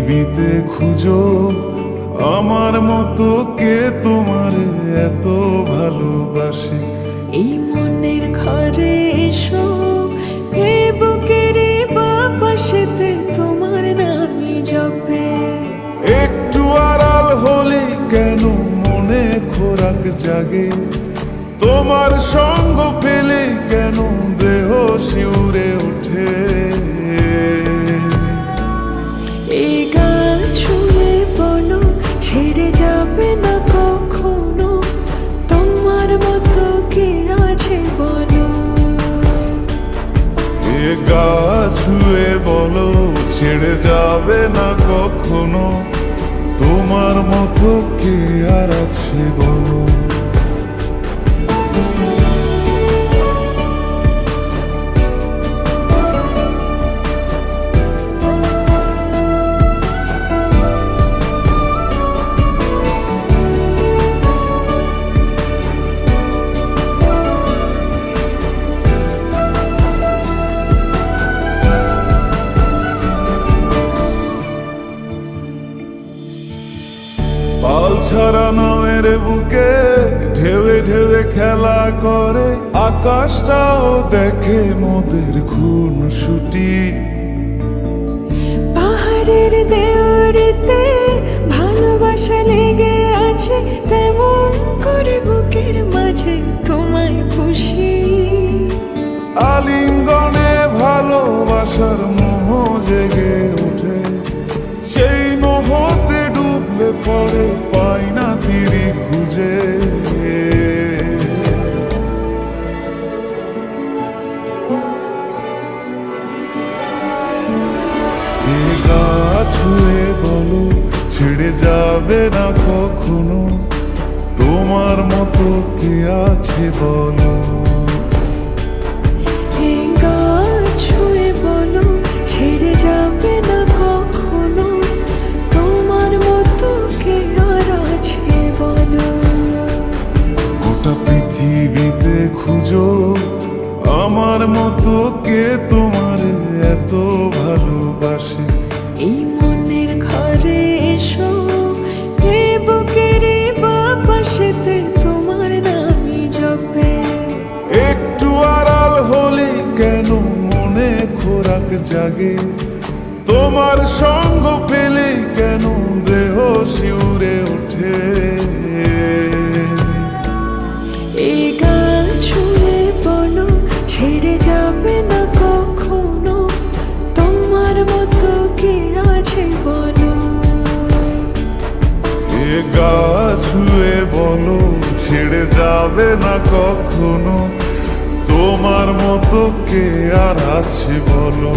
পৃথিবীতে খুঁজো আমার মতো কে তোমার এত ভালোবাসে। এই মনের ঘরে এসো, এ বুকের বাপাশেতে তোমার নামই জপে। একটু আড়াল হলে কেন মনে খোরাক জাগে, তোমার সঙ্গ পেলে কেন দেহ শিউরে ওঠে। এই গান ছুঁয়ে বলো ছেড়ে যাবে না কখনো, তোমার মতো কে আছে বলো। এ গা ছুঁয়ে বলো ছেড়ে যাবে না কখনো, তোমার মতো কে আর আছে বলো। পাল ছাড়া নামের বুকে ঢেউে ঢেউে খেলা করে, আকাশটাও দেখে মোদের খুন ছুটি। পাহাড়ের দেওয়ারিতে ভালোবাসা লেগে আছে, তেমন করে বুকের মাঝে তোমায় পুষি। আলিঙ্গনে ভালোবাসার মোহ জেগে ওঠে, সেই মোহতে ডুবলে পরে পাই না তীরে খুঁজে। এ গা ছুঁয়ে বলো ছেড়ে যাবে না কখনো, তোমার মতো কে আছে বলো। এই গান ছুঁয়ে বলো ছেড়ে যাবে না কখনো, তোমার মতো কে আর আছে বলো। গোটা পৃথিবীতে খুঁজো আমার মতো কে তোমার এত ভালোবাসে। এই মনের ঘরে এসো, এ বুকের বাপাশেতে তোমার নামই জপে। একটু আড়াল হলে কেন মনে খোরাক জাগে, তোমার সঙ্গ পেলে কেন দেহ শিউরে ওঠে। এই গান ছুঁয়ে বলো ছেড়ে যাবে না কখনো, তোমার মতো কে আছে বলো। এ গা ছুঁয়ে বলো ছেড়ে যাবে না কখনো, তোমার মতো কে আর আছে বলো।